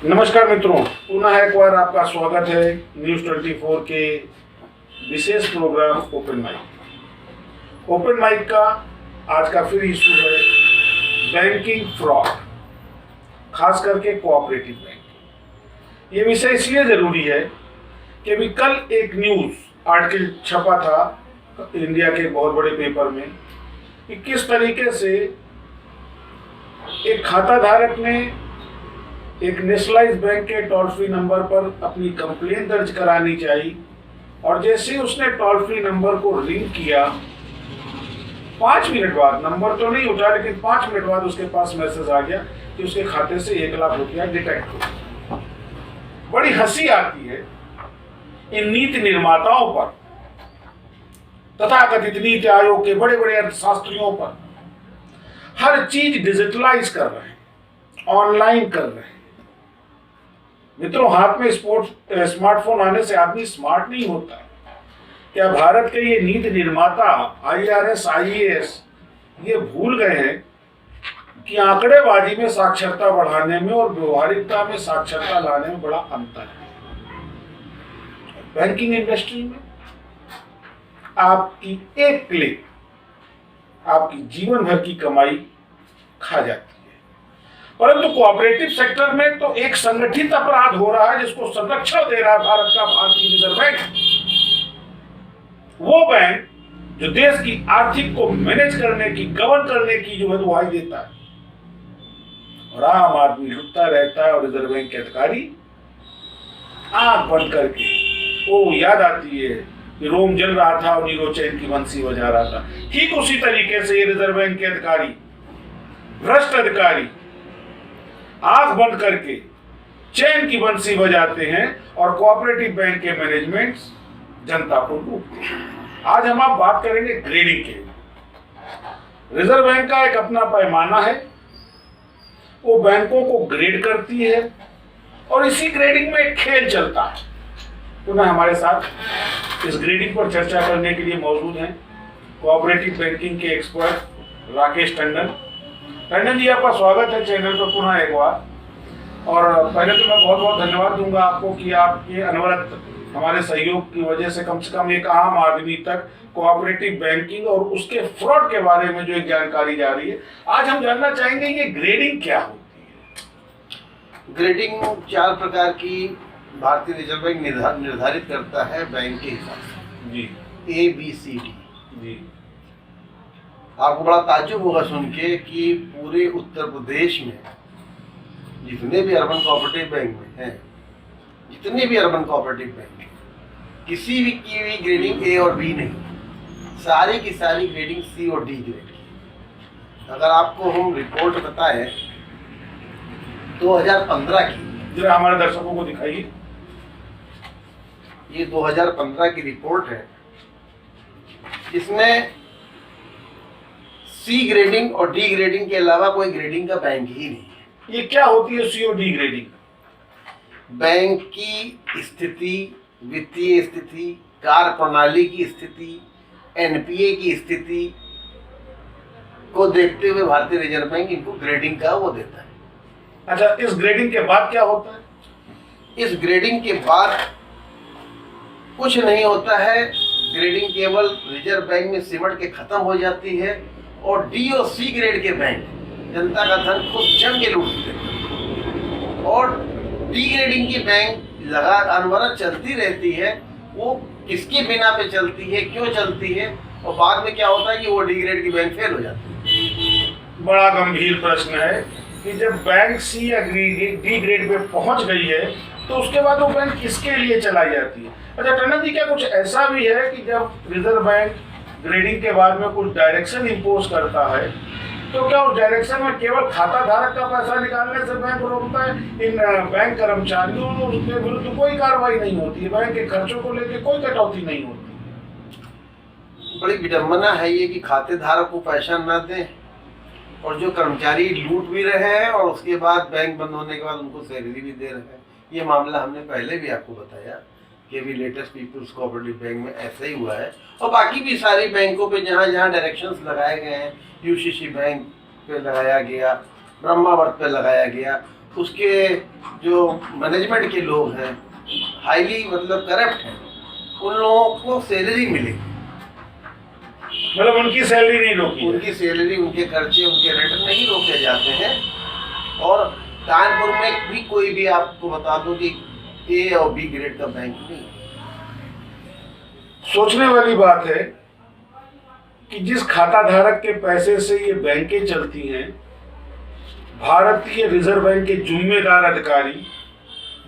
नमस्कार मित्रों, पुनः एक बार आपका स्वागत है न्यूज़ 24 के विशेष program open mic. Open mic का आज का फिर इशू है बैंकिंग फ्रॉड, खास करके कोऑपरेटिव बैंक। ये विषय इसलिए जरूरी है कि अभी कल एक न्यूज़ आर्टिकल छपा था इंडिया के बहुत बड़े पेपर में कि किस तरीके से एक खाता धारक ने एक नेशनलाइज्ड बैंक के टोल फ्री नंबर पर अपनी कंप्लेंट दर्ज करानी चाहिए और जैसे ही उसने टोल फ्री नंबर को रिंग किया 5 मिनट बाद, नंबर तो नहीं उठा लेकिन 5 मिनट बाद उसके पास मैसेज आ गया कि उसके खाते से 1 लाख रुपया डिटेक्ट हो गया। बड़ी हंसी आती है इन नीति निर्माताओं पर, तथाकथित नीति आयोग के बड़े बड़े अर्थशास्त्रियों पर। हर चीज डिजिटलाइज कर रहे हैं, ऑनलाइन कर रहे हैं। मित्रों, हाथ में स्मार्टफोन आने से आदमी स्मार्ट नहीं होता। क्या भारत के ये नीति निर्माता IRS, IAS ये भूल गए हैं कि आंकड़ेबाजी में साक्षरता बढ़ाने में और व्यवहारिकता में साक्षरता लाने में बड़ा अंतर है। बैंकिंग इंडस्ट्री में आपकी एक क्लिक आपकी जीवन भर की कमाई खा जाती है। परंतु कोऑपरेटिव सेक्टर में तो एक संगठित अपराध हो रहा है जिसको संरक्षण दे रहा है भारत का भारतीय रिजर्व बैंक। वो बैंक जो देश की आर्थिक को मैनेज करने की, गवर्न करने की जो है दुहाई देता है और आम आदमी लुटता रहता है और रिजर्व बैंक के अधिकारी आंख बंद करके, वो याद आती है कि रोम जल रहा था और नीरो चैन की बंसी बजा रहा था। ठीक उसी तरीके से ये रिजर्व बैंक के अधिकारी, भ्रष्ट अधिकारी आंख बंद करके चैन की बंसी बजाते हैं और कोऑपरेटिव बैंक के मैनेजमेंट जनता को लूटते हैं। आज हम आप बात करेंगे ग्रेडिंग के। रिजर्व बैंक का एक अपना पैमाना है, वो बैंकों को ग्रेड करती है और इसी ग्रेडिंग में एक खेल चलता है। तो मैं हमारे साथ इस ग्रेडिंग पर चर्चा करने के लिए मौजूद हैं कोऑपरेटिव बैंकिंग के एक्सपर्ट राकेश टंडन। टंडन जी, आपका स्वागत है चैनल पर पुनः एक बार। और पहले तो मैं बहुत बहुत धन्यवाद दूंगा आपको कि आपके अनवरत हमारे सहयोग की वजह से कम एक आम आदमी तक कोऑपरेटिव बैंकिंग और उसके फ्रॉड के बारे में जो एक जानकारी जा रही है। आज हम जानना चाहेंगे ये ग्रेडिंग क्या होती है। ग्रेडिंग 4 प्रकार की भारतीय रिजर्व बैंक निर्धारित करता है बैंक के हिसाब से जी। ABCD जी। आपको बड़ा ताज्जुब होगा सुन के कि पूरे उत्तर प्रदेश में जितने भी अर्बन कोऑपरेटिव बैंक में हैं, जितने भी अर्बन कोऑपरेटिव बैंक हैं, किसी भी की भी ग्रेडिंग A और B नहीं, सारी की सारी ग्रेडिंग C और D ग्रेड की। अगर आपको हम रिपोर्ट बताएं 2015 की, जरा हमारे दर्शकों को दिखाइए। ये 2015 की रिपोर्ट है जिसमें C ग्रेडिंग और D ग्रेडिंग के अलावा कोई ग्रेडिंग का बैंक ही नहीं है। ये क्या होती है C और D ग्रेडिंग? बैंक की स्थिति, वित्तीय स्थिति, कार्य प्रणाली की स्थिति, NPA की स्थिति को देखते हुए भारतीय रिजर्व बैंक इनको ग्रेडिंग का वो देता है। अच्छा, इस ग्रेडिंग के बाद क्या होता है? इस ग्रेडिंग के बाद कुछ नहीं होता है। ग्रेडिंग केवल रिजर्व बैंक में सिमट के खत्म हो जाती है और D और C ग्रेड के बैंक जनता का धन खुद जम के लूटते हैं और D ग्रेडिंग की बैंक लगातार अनवरत चलती रहती है। वो किसके बिना पे चलती है, क्यों चलती है, और बाद में क्या होता है कि वो D ग्रेड की बैंक फेल हो जाती है। बड़ा गंभीर प्रश्न है कि जब बैंक C या D ग्रेड पे पहुंच गई है तो उसके बाद वो बैंक किसके लिए चलाई जाती है? अच्छा टंडन जी, क्या कुछ ऐसा भी है कि जब रिजर्व बैंक ग्रेडिंग के बाद में कुछ डायरेक्शन इम्पोज करता है तो क्या उस डायरेक्शन में केवल खाता धारक का पैसा निकालने से बैंक रोकता है? इन बैंक कर्मचारियों के विरुद्ध कोई कार्रवाई नहीं होती है, बैंक के खर्चों को लेकर कोई कटौती नहीं होती। बड़ी विडम्बना है ये कि खाते धारक को पैसा न दें और जो कर्मचारी लूट भी रहे हैं और उसके बाद बैंक बंद होने के बाद उनको सैलरी भी दे रहे हैं। ये मामला हमने पहले भी आपको बताया कि अभी लेटेस्ट पीपल्स कोऑपरेटिव बैंक में ऐसा ही हुआ है और बाकी भी सारी बैंकों पे जहाँ जहाँ डायरेक्शंस लगाए गए हैं, UCC बैंक पे लगाया गया, ब्रह्मावर्त पे लगाया गया, उसके जो मैनेजमेंट के लोग हैं हाईली मतलब करप्ट हैं, उन लोगों को सैलरी मिलेगी, मतलब उनकी सैलरी नहीं रोकी, उनकी सैलरी, उनके खर्चे, उनके रेंट नहीं रोके जाते हैं। और कानपुर में भी कोई भी आपको बता दूं कि ए और बी ग्रेड का बैंक नहीं है। सोचने वाली बात है कि जिस खाता धारक के पैसे से ये बैंकें चलती हैं, भारतीय रिजर्व बैंक के जिम्मेदार अधिकारी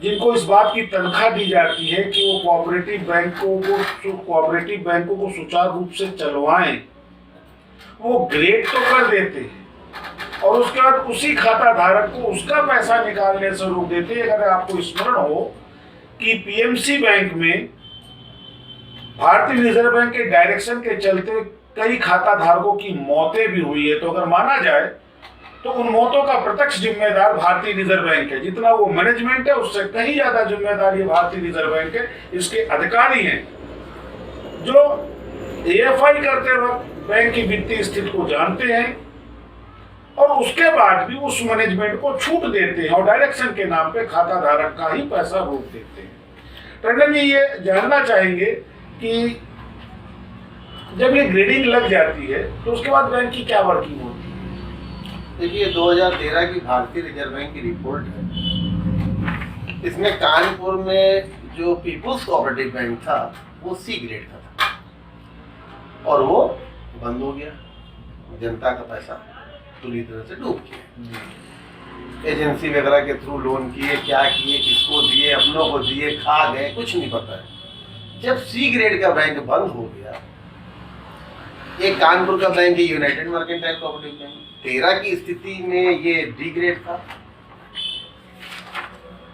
जिनको इस बात की तनख्वाह दी जाती है कि वो कोऑपरेटिव बैंकों को सुचारू रूप से चलवाएं, वो ग्रेड तो कर देते हैं और उसके बाद उसी खाता धारक को उसका पैसा निकालने से रोक देते हैं। अगर आपको स्मरण हो कि पीएमसी बैंक में भारतीय रिजर्व बैंक के डायरेक्शन के चलते कई खाता धारकों की मौतें भी हुई है, तो अगर माना जाए तो उन मौतों का प्रत्यक्ष जिम्मेदार भारतीय रिजर्व बैंक है। जितना वो मैनेजमेंट है उससे कहीं ज्यादा जिम्मेदार ये भारतीय रिजर्व बैंक है। इसके अधिकारी हैं जो एएफआई करते वक्त बैंक की वित्तीय स्थिति को जानते हैं और उसके बाद भी उस मैनेजमेंट को छूट देते हैं और डायरेक्शन के नाम पे खाता धारक का ही पैसा रोक देते हैं। टंडन जी ये जानना चाहेंगे कि जब ये ग्रेडिंग लग जाती है तो उसके बाद बैंक की क्या वर्किंग होती है? देखिए 2013 की भारतीय रिजर्व बैंक की रिपोर्ट है, इसमें कानपुर में जो पीपुल्स कोऑपरेटिव बैंक था वो सी ग्रेड का था और वो बंद हो गया। जनता का पैसा पूरी तरह से डूब गया। एजेंसी वगैरह के थ्रू लोन किए, क्या किए, किसको दिए, अपनों को दिए, खा गए, कुछ नहीं पता है। जब सी ग्रेड का बैंक बंद हो गया, एक कानपुर का बैंक है यूनाइटेड मर्केंटाइल कोऑपरेटिव बैंक, 13 की स्थिति में ये डी ग्रेड था,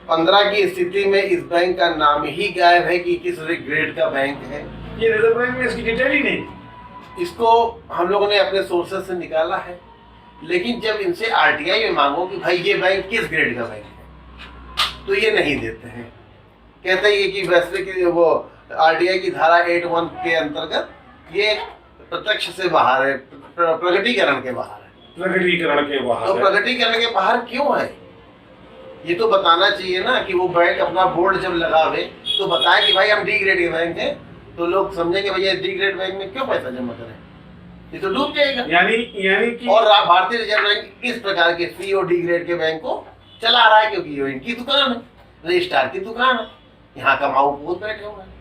15 की स्थिति में इस बैंक का नाम ही गायब है कि किस ग्रेड का बैंक है। ये रिजर्व बैंक में इसकी डिटेल ही नहीं। इसको हम लोगों ने अपने सोर्सेस से निकाला है, लेकिन जब इनसे आरटीआई में मांगो कि भाई ये बैंक किस ग्रेड का बैंक है, तो ये नहीं देते हैं। कहते हैं कि वैसे वो आरटीआई की धारा 81 के अंतर्गत ये प्रत्यक्ष से बाहर है, प्रकटीकरण के बाहर है। प्रकटीकरण के बाहर तो प्रकटीकरण के बाहर क्यों है? ये तो बताना चाहिए ना कि वो बैंक अपना बोर्ड जब लगावे तो बताए कि भाई हम डी ग्रेड के बैंक हैं, तो लोग समझेंगे भैया डी ग्रेड बैंक में क्यों पैसा जमा करें, ये तो डूब जाएगा। यानी कि और भारतीय रिजर्व बैंक इस प्रकार के सी और डी ग्रेड के बैंक को चला रहा है क्योंकि ये इनकी दुकान है, रजिस्ट्रार की दुकान है, यहाँ कमाऊ बहुत बैठे हुए हैं।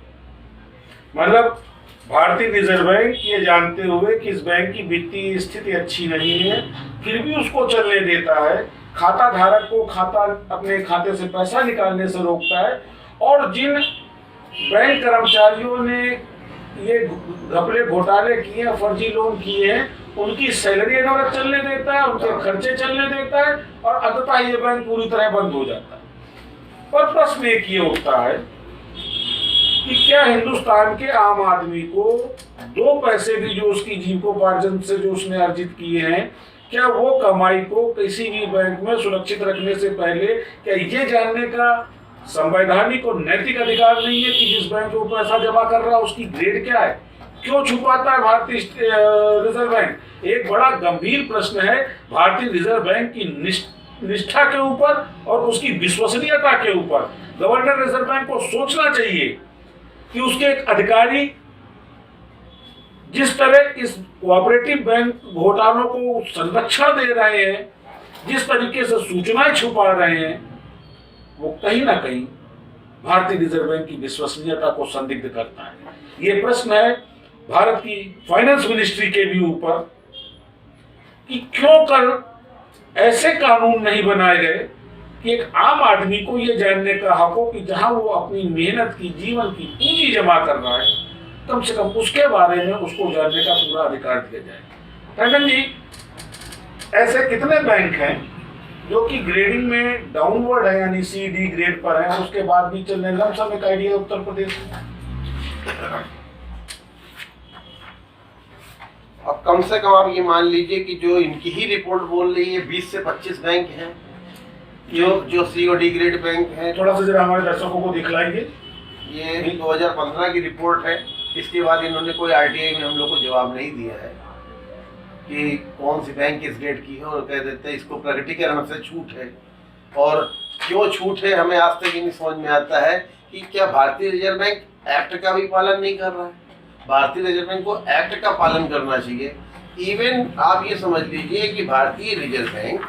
मतलब भारतीय रिजर्व बैंक ये जानते हुए कि इस बैंक की वित्तीय स्थिति अच्छी नहीं है, फिर भी उसको चलने देता है, खाता धारक को अपने खाते से पैसा निकालने से रोकता है, और जिन बैंक कर्मचारियों ने ये घपले घोटाले किए हैं, फर्जी लोन किए हैं, उनकी सैलरी अनवरत चलने देता है, उनके खर्चे चलने देता है और अंततः ये बैंक पूरी तरह बंद हो जाता है। पर प्रश्न एक ये उठता है कि क्या हिंदुस्तान के आम आदमी को 2 पैसे भी जो उसकी जीविकोपार्जन से जो उसने अर्जित किए हैं, क्या वो कमाई को किसी भी बैंक में सुरक्षित रखने से पहले क्या ये जानने का संवैधानिक और नैतिक अधिकार नहीं है कि जिस बैंक में वो पैसा जमा कर रहा है उसकी ग्रेड क्या है? क्यों छुपाता है भारतीय रिजर्व बैंक? एक बड़ा गंभीर प्रश्न है भारतीय रिजर्व बैंक की निष्ठा के ऊपर और उसकी विश्वसनीयता के ऊपर। गवर्नर रिजर्व बैंक को सोचना चाहिए कि उसके एक अधिकारी जिस तरह इस कोऑपरेटिव बैंक घोटालों को संरक्षण दे रहे हैं, जिस तरीके से सूचनाएं छुपा रहे हैं, वो कहीं ना कहीं भारतीय रिजर्व बैंक की विश्वसनीयता को संदिग्ध करता है। ये प्रश्न है भारत की फाइनेंस मिनिस्ट्री के भी ऊपर कि क्यों कर ऐसे कानून नहीं बनाए गए कि एक आम आदमी को यह जानने का हक हो कि जहां वो अपनी मेहनत की, जीवन की पूंजी जमा कर रहा है, कम से कम उसके बारे में उसको जानने का पूरा अधिकार दिया जाए। टंडन जी, ऐसे कितने बैंक हैं जो कि ग्रेडिंग में डाउनवर्ड है, यानी सी डी ग्रेड पर है, और उसके बाद भी चलने लमसम एक आइडिया उत्तर प्रदेश में? अब कम से कम आप ये मान लीजिए कि जो इनकी ही रिपोर्ट बोल रही है 20 से 25 बैंक हैं जो सी और डी ग्रेड बैंक है। थोड़ा सा जरा हमारे दर्शकों को दिखलाइए। ये 2015 की रिपोर्ट है। इसके बाद इन्होंने कोई आरटीआई में हम लोग को जवाब नहीं दिया है कि कौन सी बैंक किस ग्रेड की है, और कह देते हैं इसको प्रकटीकरण से छूट है। और क्यों छूट है हमें आज तक ये नहीं समझ में आता है कि क्या भारतीय रिजर्व बैंक एक्ट का भी पालन नहीं कर रहा है। भारतीय रिजर्व बैंक को एक्ट का पालन करना चाहिए। इवन आप ये समझ लीजिए कि भारतीय रिजर्व बैंक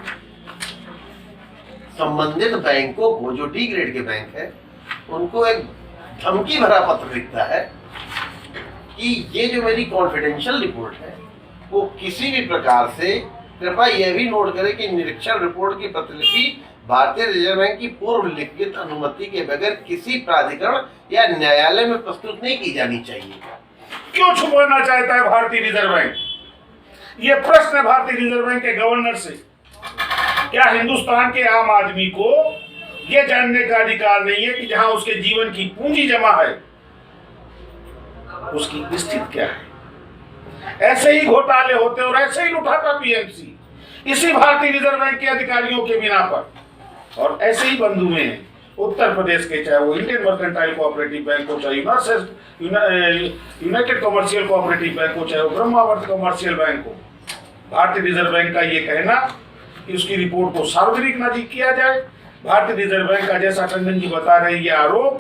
संबंधित बैंकों को, जो डी ग्रेड के बैंक है, उनको एक धमकी भरा पत्र लिखता है कि ये जो मेरी कॉन्फिडेंशियल रिपोर्ट है वो किसी भी प्रकार से, कृपया यह भी नोट करें कि निरीक्षण रिपोर्ट की प्रतिलिपि भारतीय रिजर्व बैंक की पूर्व लिखित अनुमति के बगैर किसी प्राधिकरण या न्यायालय में प्रस्तुत नहीं की जानी चाहिए। क्यों छुपाना चाहता है भारतीय रिजर्व बैंक? यह प्रश्न है भारतीय रिजर्व बैंक के गवर्नर से। क्या हिंदुस्तान के आम आदमी को यह जानने का अधिकार नहीं है कि जहां उसके जीवन की पूंजी जमा है उसकी स्थिति क्या है? ऐसे ही घोटाले होते और ऐसे ही लुटाता पीएमसी इसी भारतीय रिजर्व बैंक के अधिकारियों के बिना पर। और ऐसे ही बंधु में हैं उत्तर प्रदेश के, चाहे वो इंडियन मर्केंटाइल कोऑपरेटिव बैंक हो, चाहे यूनाइटेड कमर्शियल कोऑपरेटिव बैंक हो, चाहे वो ब्रह्मावर्त कमर्शियल बैंक हो। भारतीय रिजर्व बैंक का ये कहना कि उसकी रिपोर्ट को सार्वजनिक न किया जाए, भारतीय रिजर्व बैंक का, जैसा टंडन जी बता रहे हैं, ये आरोप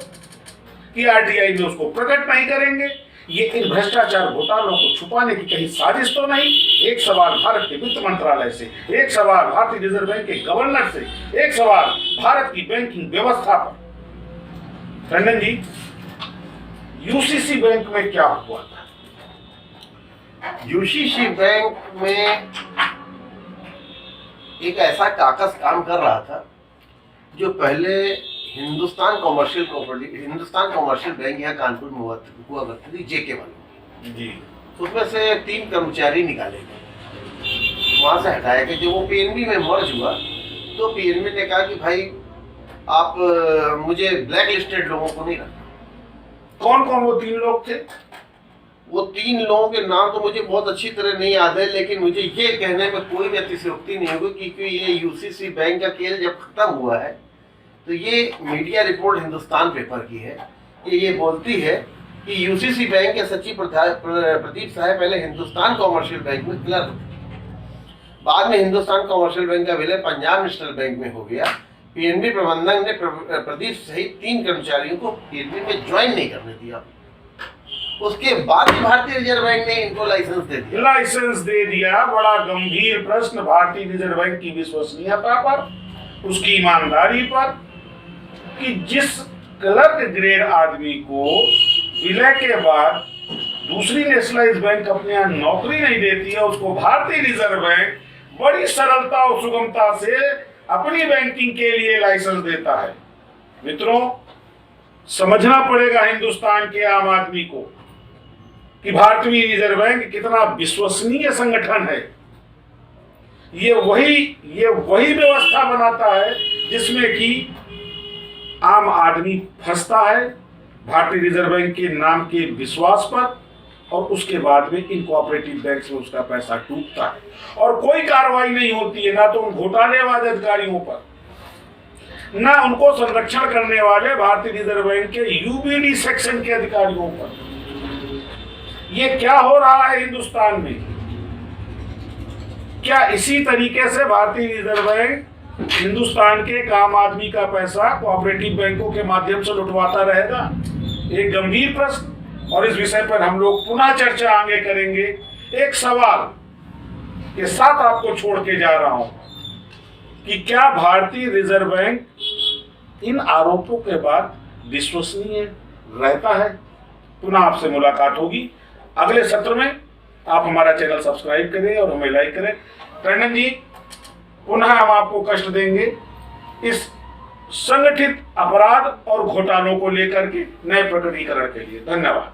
कि आरटीआई में उसको प्रकट नहीं करेंगे, ये इन भ्रष्टाचार घोटालों को छुपाने की कहीं साजिश तो नहीं। एक सवाल भारत के वित्त मंत्रालय से, एक सवाल भारतीय रिजर्व बैंक के गवर्नर से, एक सवाल भारत की बैंकिंग व्यवस्था पर। टंडन जी, यूसीसी बैंक में क्या हुआ था? यूसीसी बैंक में एक ऐसा काकस काम कर रहा था जो पहले हिंदुस्तान कमर्शियल बैंक यहाँ कानपुर में हुआ करती थी, जेके वालों जी। उसमें से 3 कर्मचारी निकाले गए, वहां से हटाया गया। जब वो पीएनबी में मर्ज हुआ तो पीएनबी ने कहा कि भाई आप मुझे ब्लैक लिस्टेड लोगों को नहीं रखना। कौन कौन वो 3 लोग थे? वो 3 लोगों के नाम तो मुझे बहुत अच्छी तरह नहीं याद है, लेकिन मुझे ये कहने में कोई भी अतिशयोक्ति नहीं होगी क्योंकि ये यूसीसी बैंक का खेल जब खत्म हुआ है तो ये मीडिया रिपोर्ट हिंदुस्तान पेपर की है। ये बोलती है कि यूसीसी बैंक के सचिव प्रदीप साहब पहले हिंदुस्तान कमर्शियल बैंक में क्लर्क थे, बाद में हिंदुस्तान कमर्शियल बैंक का विलय पंजाब नेशनल बैंक में हो गया। पीएनबी प्रबंधक ने प्रदीप सहित 3 कर्मचारियों को पीएनबी में ज्वाइन नहीं करने दिया। उसके बाद भारतीय रिजर्व बैंक ने इनको लाइसेंस दे दिया। बड़ा गंभीर प्रश्न भारतीय रिजर्व बैंक की विश्वसनीयता पर, उसकी ईमानदारी पर, कि जिस क्लर्क ग्रेड आदमी को विलय के बाद दूसरी नेशनलाइज बैंक अपने यहाँ नौकरी नहीं देती है, उसको भारतीय रिजर्व बैंक बड़ी सरलता और सुगमता से अपनी बैंकिंग के लिए लाइसेंस देता है। मित्रों, समझना पड़ेगा हिंदुस्तान के आम आदमी को कि भारतीय रिजर्व बैंक कितना विश्वसनीय संगठन है। ये वही व्यवस्था बनाता है जिसमें कि आम आदमी फंसता है भारतीय रिजर्व बैंक के नाम के विश्वास पर, और उसके बाद में इन कोऑपरेटिव बैंक से उसका पैसा डूबता है और कोई कार्रवाई नहीं होती है, ना तो उन घोटालेबाज अधिकारियों पर, ना उनको संरक्षण करने वाले भारतीय रिजर्व बैंक के यूबीडी सेक्शन के अधिकारियों पर। ये क्या हो रहा है हिंदुस्तान में? क्या इसी तरीके से भारतीय रिजर्व बैंक हिंदुस्तान के आम आदमी का पैसा कोऑपरेटिव बैंकों के माध्यम से लुटवाता रहेगा? एक गंभीर प्रश्न, और इस विषय पर हम लोग पुनः चर्चा आगे करेंगे। एक सवाल के साथ आपको छोड़ के जा रहा हूं कि क्या भारतीय रिजर्व बैंक इन आरोपों के बाद विश्वसनीय रहता है? पुनः आपसे मुलाकात होगी अगले सत्र में। आप हमारा चैनल सब्सक्राइब करें और हमें लाइक करें। टंडन जी, पुनः हम आपको कष्ट देंगे इस संगठित अपराध और घोटालों को लेकर के नए प्रकटीकरण के लिए। धन्यवाद।